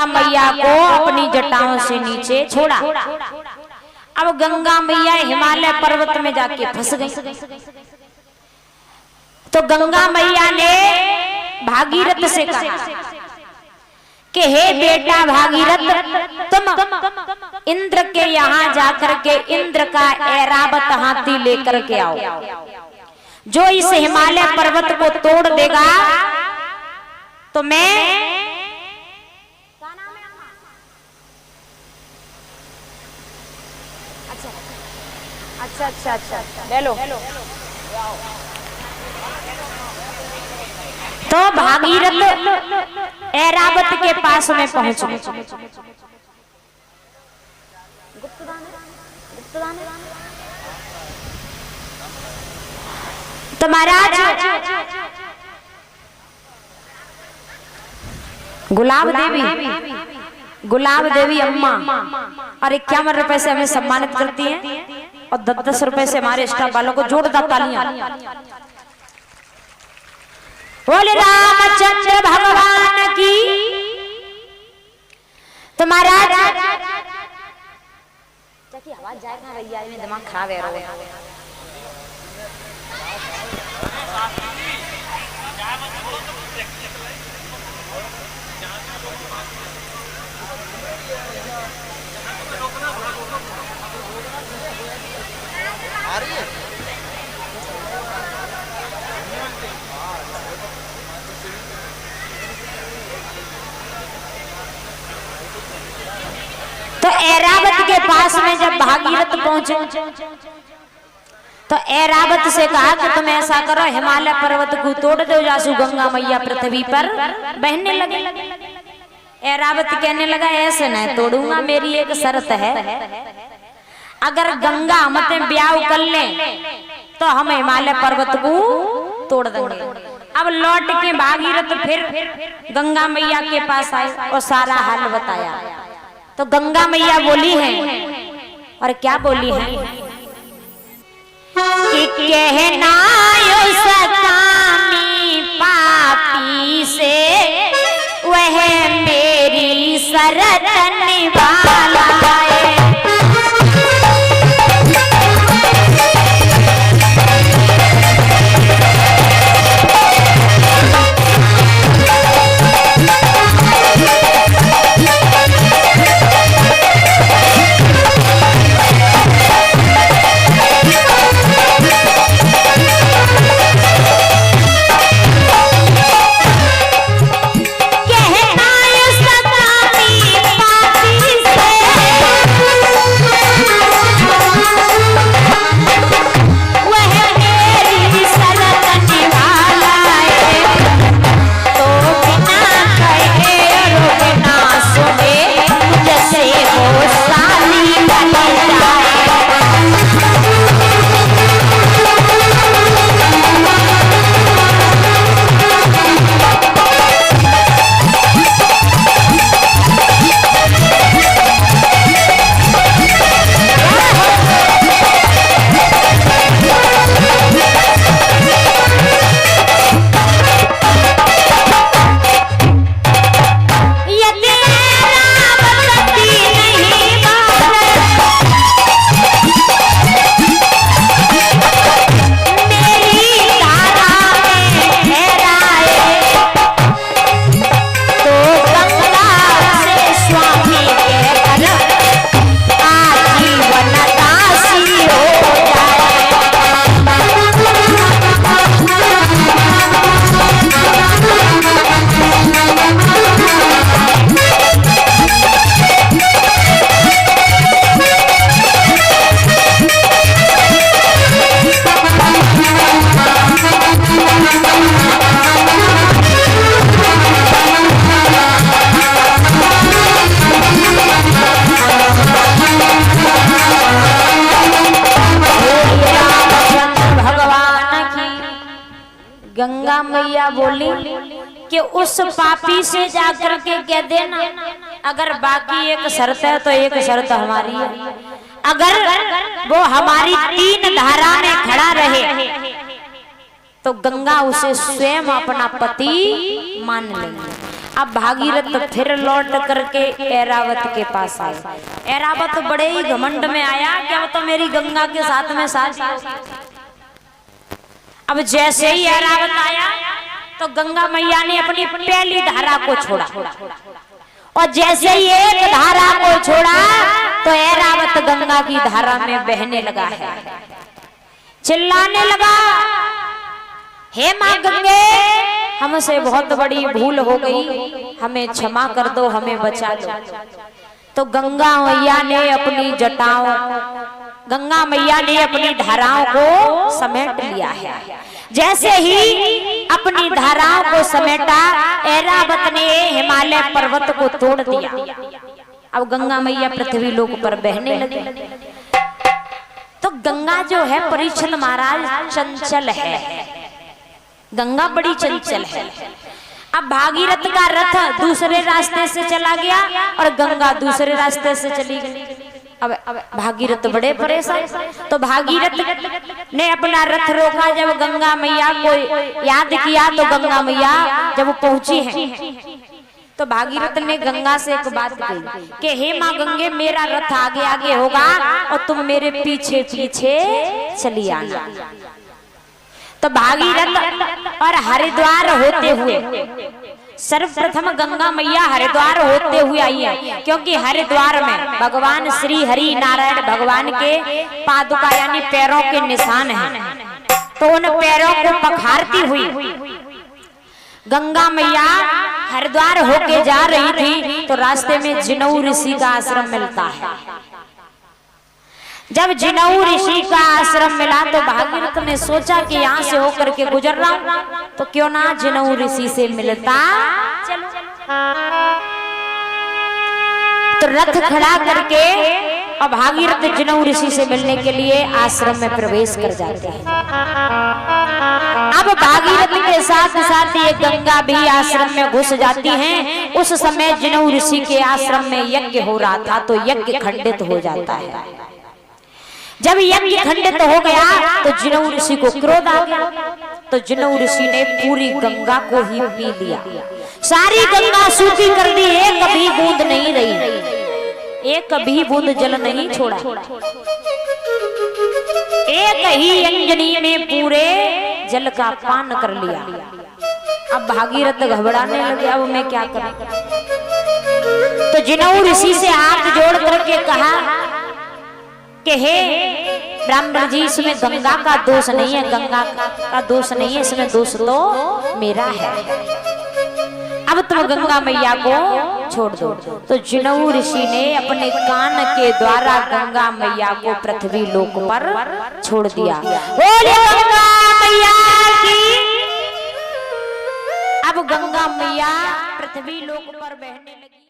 मैया को अपनी जटाओं से नीचे छोड़ा। अब गंगा मैया हिमालय पर्वत में जाके फंस गई। तो गंगा मैया ने भागीरथ से कहा कि हे बेटा भागीरथ, तुम इंद्र के यहाँ जाकर के इंद्र का ऐरावत हाथी लेकर के आओ, जो इस हिमालय पर्वत को तोड़ देगा तो मैं अच्छा ले लो। तो भागीरथ ऐरावत के पास में पहुंच गए। तो महाराज गुलाब देवी अम्मा और 51 रुपए से हमें सम्मानित करती हैं और 10-10 रुपए से हमारे स्टाफ वालों को जोरदार तालियां। बोले रामचंद्र भगवान की। तो महाराज आवाज जाए ना भैया, में दिमाग खराब है। तो ऐरावत के पास में जब भागीरथ पहुंचे तो ऐरावत से कहा कि तुम ऐसा करो, हिमालय पर्वत को तोड़ दो, जासू गंगा मैया पृथ्वी पर बहने लगे। ऐरावत कहने लगा ऐसे नहीं तोड़ूंगा, मेरी एक शर्त है, अगर गंगा हमसे ब्याह कर ले तो हम हिमालय पर्वत को तोड़ देंगे। अब लौट के भागीरथ फिर गंगा मैया के पास आए और सारा हाल बताया। तो गंगा मैया बोली है, और क्या बोली है कि कहना सकामी पापी से वह मेरी शरत निभाला है। गंगा मैया बोली कि उस पापी से जाकर के कह देना, अगर बाकी एक शर्त है तो एक शर्त हमारी है, अगर वो हमारी 3 धारा में खड़ा रहे तो गंगा उसे स्वयं अपना पति मान लेंगे। अब भागीरथ फिर लौट करके ऐरावत के पास आए। ऐरावत बड़े ही घमंड में आया कि अब तो मेरी गंगा के साथ में शादी। अब जैसे ही ऐरावत आया तो गंगा मैया ने अपनी पहली धारा को छोड़ा, और जैसे ही एक धारा को छोड़ा तो ऐरावत गंगा की धारा में बहने लगा है, चिल्लाने लगा, हे मां गंगे, हमसे बहुत बड़ी भूल हो गई, हमें क्षमा कर दो, हमें बचा दो। तो गंगा मैया ने अपनी जटाओं, गंगा मैया ने अपनी धाराओं को समेट लिया है। जैसे ही अपनी धाराओं को समेटा, ऐरावत ने हिमालय पर्वत को तोड़ दिया। अब गंगा मैया पृथ्वी लोक पर बहने लगी। तो गंगा जो है परीक्षित महाराज चंचल है, गंगा बड़ी चंचल है। अब भागीरथ का रथ दूसरे रास्ते से चला गया और गंगा दूसरे रास्ते से चली गई। अब भागीरथ बड़े परेशान। तो भागीरथ ने अपना रथ रोका। जब गंगा मैया को याद किया तो गंगा मैया जब पहुंची है तो भागीरथ ने गंगा से एक बात कही कि हे मां गंगे, मेरा रथ आगे आगे होगा और तुम मेरे पीछे पीछे चली आना। तो भागीरथ और हरिद्वार होते हुए, सर्वप्रथम गंगा मैया हरिद्वार होते हुए आई है, क्योंकि हरिद्वार में भगवान श्री हरि नारायण भगवान के पादुका यानी पैरों के निशान हैं। तो उन पैरों को पखारती हुई गंगा मैया हरिद्वार होके जा रही थी तो रास्ते में जिनऊ ऋषि का आश्रम मिलता है। जब जिनऊ ऋषि का आश्रम मिला तो भागीरथ ने सोचा कि यहाँ से होकर के गुजर रहा हूं तो क्यों ना जिनऊ ऋषि से मिलता चलो। तो रथ खड़ा करके और भागीरथ जिनऊ ऋषि से मिलने के लिए आश्रम में प्रवेश कर जाते हैं। अब भागीरथ के साथ साथ ये गंगा भी आश्रम में घुस जाती हैं। उस समय जिनऊ ऋषि के आश्रम में यज्ञ हो रहा था तो यज्ञ खंडित हो जाता है। जब यज्ञ खंडित हो गया तो जिनऊ ऋषि को क्रोध आ गया। तो जिनऊ ऋषि ने पूरी गंगा को ही पी लिया, सारी गंगा सूखी कर दी, एक भी बूंद नहीं रही, एक भी बूंद जल नहीं छोड़ा। एक ही अंजनी ने पूरे जल का पान कर लिया। अब भागीरथ घबराने लगे, अब मैं क्या करूं। तो जिनऊ ऋषि से हाथ जोड़ करके कहा कि हे ब्राह्मण जी, इसमें गंगा का दोष नहीं है, गंगा का दोष नहीं है, इसमें दोष तो मेरा है। अब तुम गंगा मैया को छोड़ दो। तो जिनऊ ऋषि ने अपने कान के द्वारा गंगा मैया को पृथ्वी लोक पर छोड़ दिया। बोले गंगा मैया की। अब गंगा मैया पृथ्वी लोक पर बहने लगी।